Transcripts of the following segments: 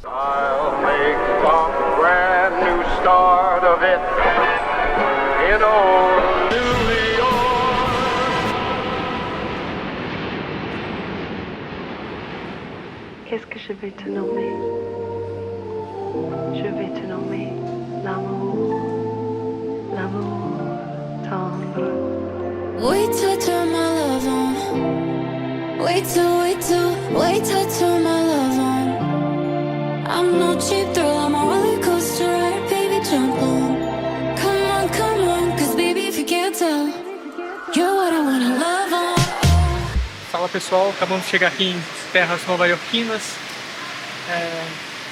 I'll make a brand new start of it in old New York. Qu'est-ce que je vais te nommer? Je vais te nommer l'amour, l'amour tendre. Wait till I turn my love on. Wait till I turn my love on. I'm no cheap thrill, I'm a roller coaster ride, baby, jump on. Come on, cause baby, if you can't tell, you're what I wanna love on. Fala pessoal, acabamos de chegar aqui em terras nova-iorquinas.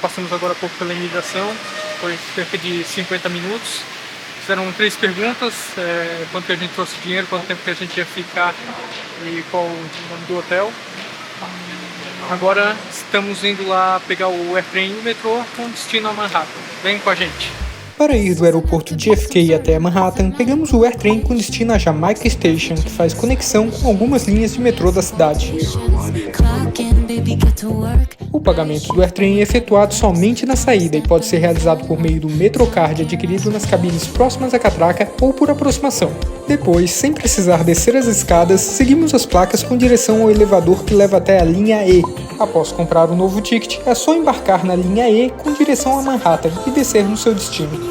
Passamos agora há pouco pela imigração, foi cerca de 50 minutos. Fizeram 3 perguntas, quanto que a gente trouxe dinheiro, quanto tempo que a gente ia ficar e qual o nome do hotel. Agora estamos indo lá pegar o airtrain e o metrô com destino a Manhattan. Vem com a gente! Para ir do aeroporto JFK até Manhattan, pegamos o airtrain com destino a Jamaica Station, que faz conexão com algumas linhas de metrô da cidade. O pagamento do airtrain é efetuado somente na saída e pode ser realizado por meio do Metrocard adquirido nas cabines próximas à catraca ou por aproximação. Depois, sem precisar descer as escadas, seguimos as placas com direção ao elevador que leva até a linha E. Após comprar o novo ticket, é só embarcar na linha E com direção a Manhattan e descer no seu destino.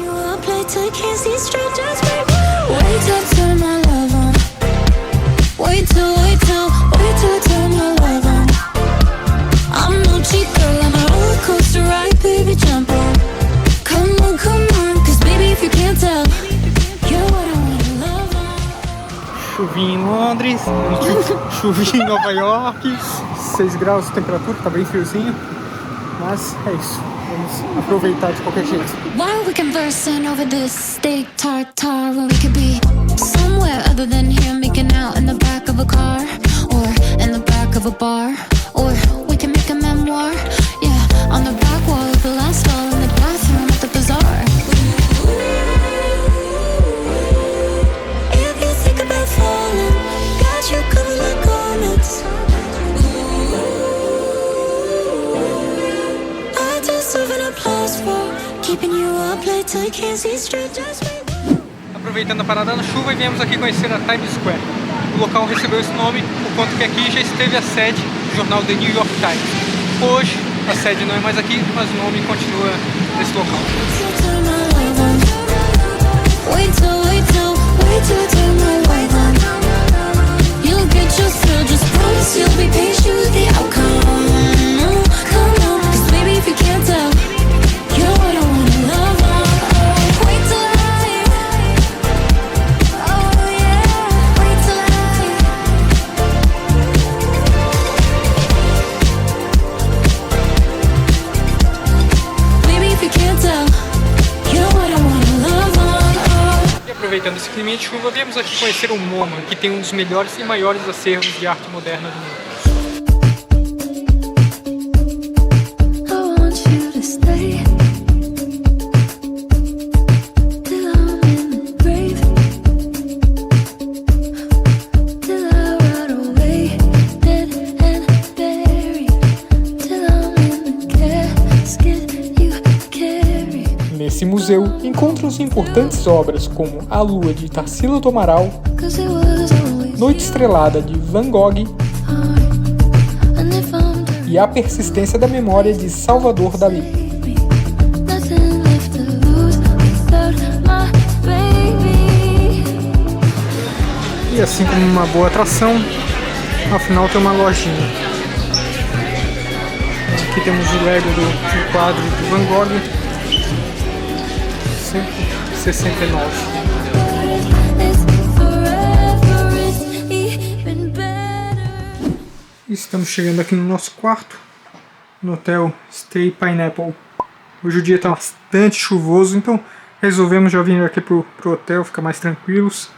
Chuvinha em Londres, chuvinha em Nova York, 6 graus de temperatura, tá bem friozinho, mas é isso, vamos aproveitar de qualquer jeito. While we conversing over this steak tartare, when we could be somewhere other than here, making out in the back of a car, or in the back of a bar, or we can make a memoir, yeah, on the back wall of the last stall in the bathroom at the bazaar. Aproveitando a parada na chuva e viemos aqui conhecer a Times Square. O local recebeu esse nome por conta que aqui já esteve a sede do jornal The New York Times. Hoje a sede não é mais aqui, mas o nome continua nesse local. Aproveitando esse clima de chuva, viemos aqui conhecer o MoMA, que tem um dos melhores e maiores acervos de arte moderna do mundo. Nesse museu, encontram-se importantes obras como A Lua, de Tarsila do Amaral, Noite Estrelada, de Van Gogh e A Persistência da Memória, de Salvador Dalí. E assim como uma boa atração, ao final tem uma lojinha. Aqui temos o Lego do quadro de Van Gogh. 169. Estamos chegando aqui no nosso quarto, no hotel Stay Pineapple. Hoje o dia está bastante chuvoso, então resolvemos já vir aqui pro hotel, ficar mais tranquilos,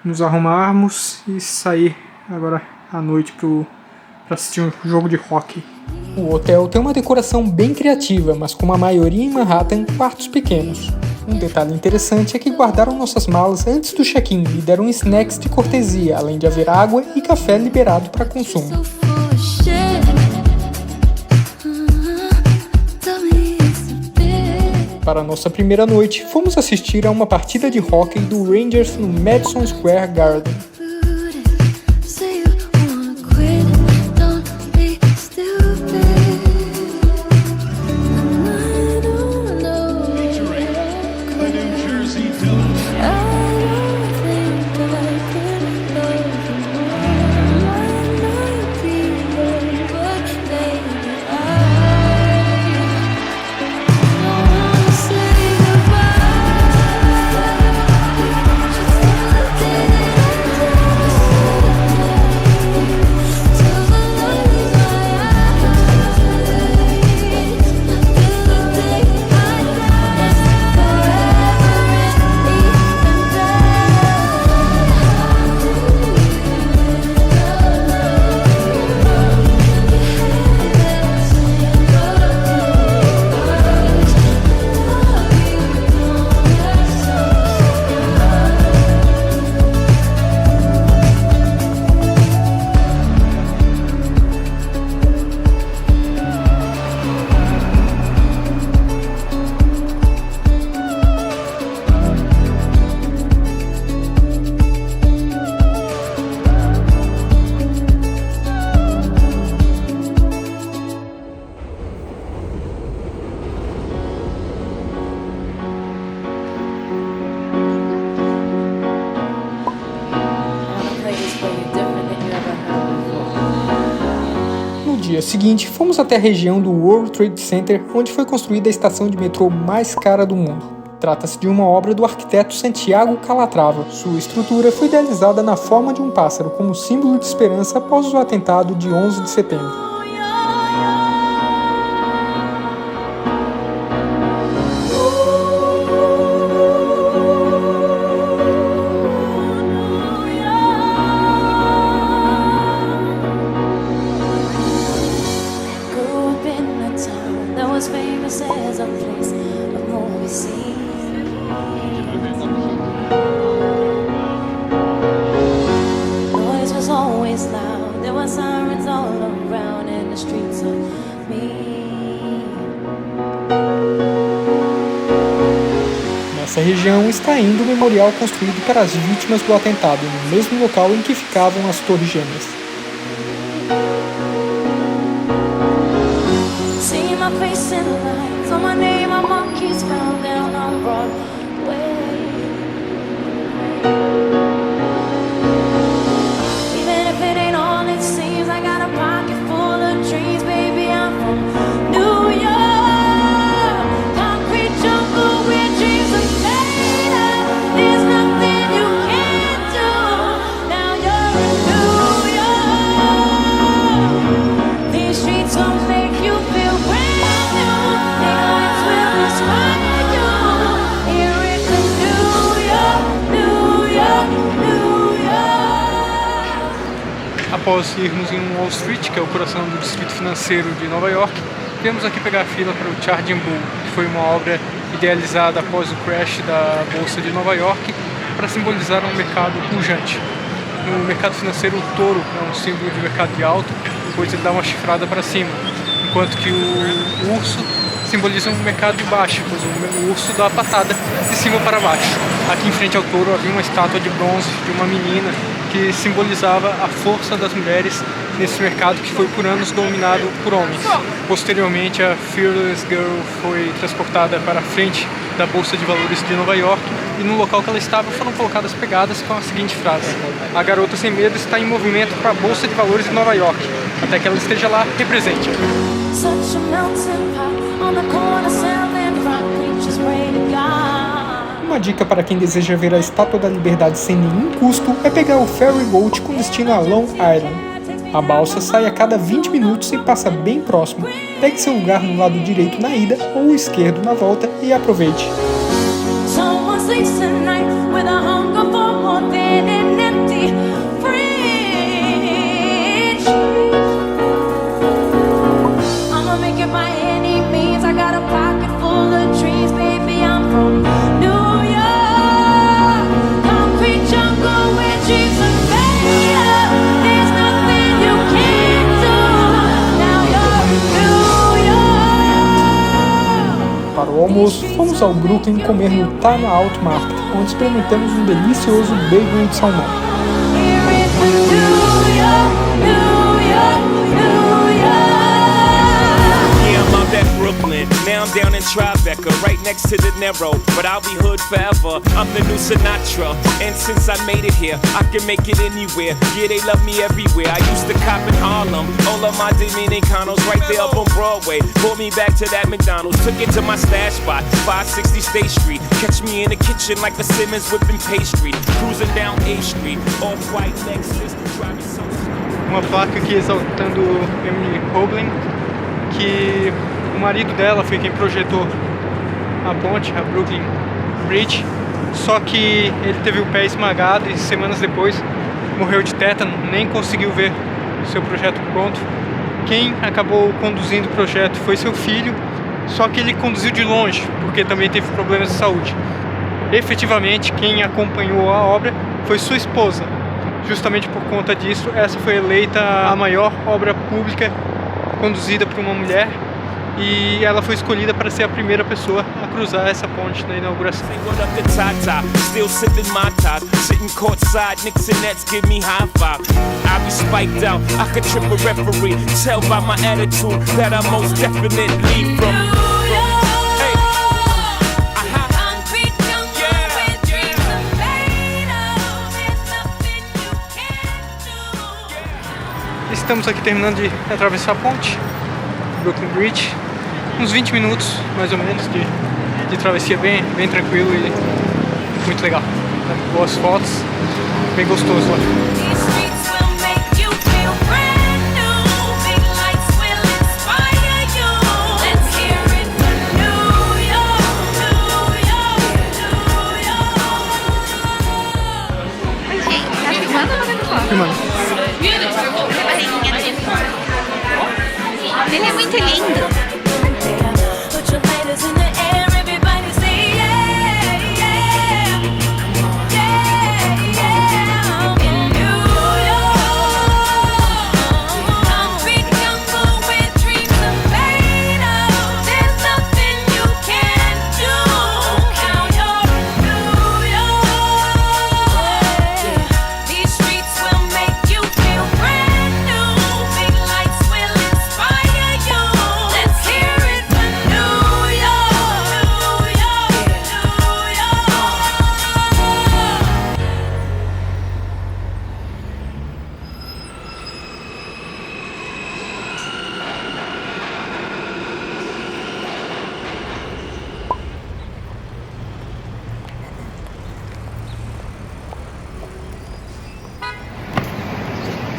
nos arrumarmos e sair agora à noite para assistir um jogo de hóquei. O hotel tem uma decoração bem criativa, mas como a maioria em Manhattan, quartos pequenos. Um detalhe interessante é que guardaram nossas malas antes do check-in e deram snacks de cortesia, além de haver água e café liberado para consumo. para a nossa primeira noite, fomos assistir a uma partida de hóquei do Rangers no Madison Square Garden. Say you wanna quit, don't be stupid. I don't know. Featuring the New Jersey Devils. I don't think I could love you more. Might not be love, but baby, I don't wanna say goodbye. Just the day to the light in my eyes. Till the day I die, No dia seguinte, fomos até a região do World Trade Center, onde foi construída a estação de metrô mais cara do mundo. Trata-se de uma obra do arquiteto Santiago Calatrava. Sua estrutura foi idealizada na forma de um pássaro, como símbolo de esperança após o atentado de 11 de setembro. grew up in a town that was famous as a place of movie scenes. Noise was always loud, there were sirens all around in the streets of me. Nessa região está ainda o memorial construído para as vítimas do atentado, no mesmo local em que ficavam as Torres Gêmeas. See my face in lights, on my name, my monkeys found down on Broadway. Even if it ain't all it seems, I got a pocket full of dreams, baby. I'm from New York, concrete jungle where dreams are made of. There's nothing you can't do. Now you're in New York. These streets will make you feel brand new. Big lights will inspire you. Here in the New York, New York, New York. Após irmos em Wall Street, que é o coração do distrito financeiro de Nova York, viemos aqui pegar a fila para o Charging Bull, que foi uma obra idealizada após o crash da Bolsa de Nova York para simbolizar um mercado pujante. No mercado financeiro, o touro é um símbolo de mercado de alto, pois ele dá uma chifrada para cima, enquanto que o urso simboliza um mercado de baixo, pois o urso dá a patada de cima para baixo. Aqui em frente ao touro havia uma estátua de bronze de uma menina que simbolizava a força das mulheres nesse mercado que foi por anos dominado por homens. Posteriormente, a Fearless Girl foi transportada para a frente da Bolsa de Valores de Nova York e no local que ela estava foram colocadas pegadas com a seguinte frase: "A garota sem medo está em movimento para a Bolsa de Valores de Nova York. Até que ela esteja lá, represente." Such a melting pot on the corner selling rock preachers pray to God. Uma dica para quem deseja ver a Estátua da Liberdade sem nenhum custo é pegar o Ferry Boat com destino a Long Island. A balsa sai a cada 20 minutos e passa bem próximo. Pegue seu lugar no lado direito na ida ou o esquerdo na volta e aproveite. Someone sleeps tonight with a hunger for more than an empty fridge. I'ma make it by any means. I got a pocket full of dreams, baby. I'm from New York, concrete jungle where dreams are made of. There's nothing you can't do. Now you're in New York. Para Ao almoço, fomos ao Brooklyn comer no Time Out Market, onde experimentamos um delicioso bagel de salmão. Brooklyn, now I'm down in Tribeca, right next to De Niro, but I'll be hood forever. I'm the new Sinatra, and since I made it here, I can make it anywhere. Yeah, they love me everywhere. I used to cop in Harlem, all of my Dominicanos right there up on Broadway. Pulled me back to that McDonald's, took it to my stash spot, 560 State Street. Catch me in the kitchen like a Simmons whipping pastry, cruising down A Street, off-white Lexus, driving so. Uma placa aqui exaltando Emily Hoagland, que o marido dela foi quem projetou a ponte, a Brooklyn Bridge, só que ele teve o pé esmagado e semanas depois morreu de tétano, nem conseguiu ver o seu projeto pronto. Quem acabou conduzindo o projeto foi seu filho, só que ele conduziu de longe, porque também teve problemas de saúde. Efetivamente, quem acompanhou a obra foi sua esposa. Justamente por conta disso, essa foi eleita a maior obra pública conduzida por uma mulher, e ela foi escolhida para ser a primeira pessoa a cruzar essa ponte na inauguração. Still sipping my top, sitting courtside, Knicks and Nets give me high five. I be spiked out, I could trip a referee. Tell by my attitude that I most definitely from. Estamos aqui terminando de atravessar a ponte, Brooklyn Bridge, uns 20 minutos mais ou menos de travessia, bem tranquilo e muito legal. Boas fotos, bem gostoso lá. Filmando. Ele é muito lindo.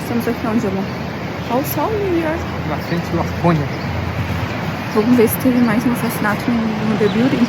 Estamos aqui onde, amor? Olha o sol, New York. Na frente do Arponia. Vamos ver se teve mais um assassinato no The Building.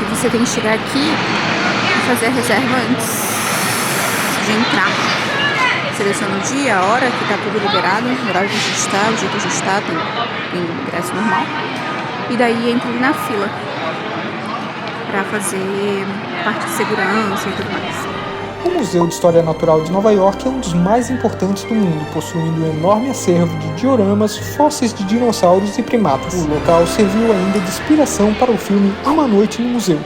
Você tem que chegar aqui e fazer a reserva antes de entrar. Seleciona o dia, a hora, que tá tudo liberado, o horário que a gente está, o dia que a gente está, tem ingresso normal. E daí entra ali na fila para fazer parte de segurança e tudo mais. O Museu de História Natural de Nova York é um dos mais importantes do mundo, possuindo um enorme acervo de dioramas, fósseis de dinossauros e primatas. O local serviu ainda de inspiração para o filme Uma Noite no Museu.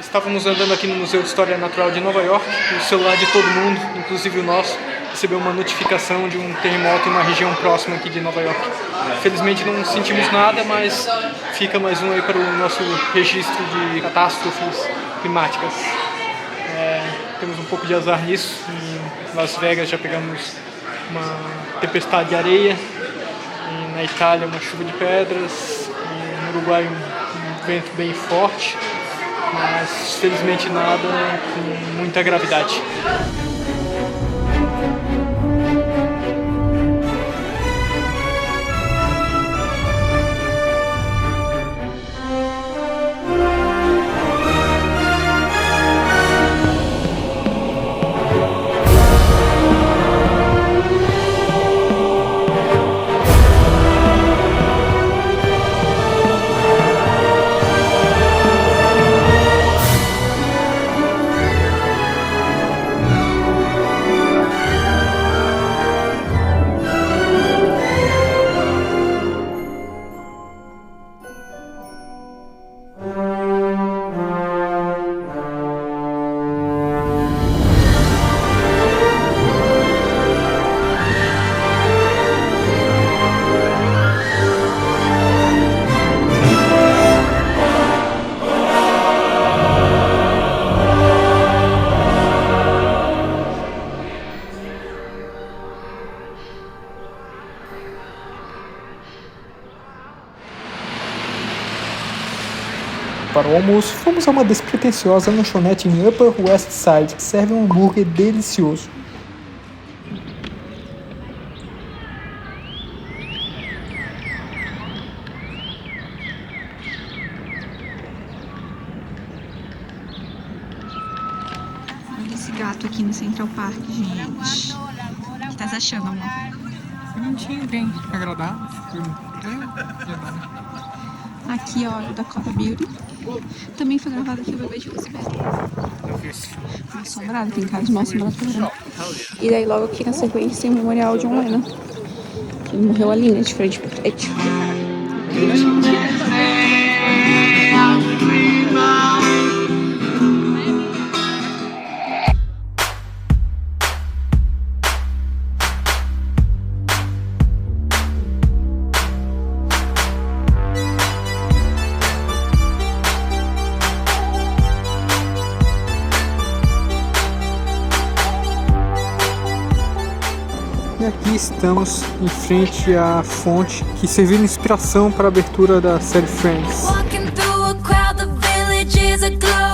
Estávamos andando aqui no Museu de História Natural de Nova York e o celular de todo mundo, inclusive o nosso, recebeu uma notificação de um terremoto em uma região próxima aqui de Nova York. Felizmente não sentimos nada, mas fica mais um aí para o nosso registro de catástrofes climáticas. Temos um pouco de azar nisso. Em Las Vegas já pegamos uma tempestade de areia, e na Itália uma chuva de pedras, e no Uruguai um vento bem forte, mas felizmente nada com muita gravidade. Para o almoço, fomos a uma despretensiosa lanchonete em Upper West Side que serve um hambúrguer delicioso. Olha esse gato aqui no Central Park, gente. O que tá achando, amor? Bonitinho, bem agradável. Aqui, ó, o Dakota Beauty. Também foi gravado aqui o Bebê de Roosevelt. Assombrado, tem cara de mal assombrado. E daí logo aqui na sequência tem o memorial de John Lennon. Ele morreu ali, né, de frente pro prédio. E aqui estamos em frente à fonte que serviu de inspiração para a abertura da série Friends. Walking through a crowd, the village is aglow.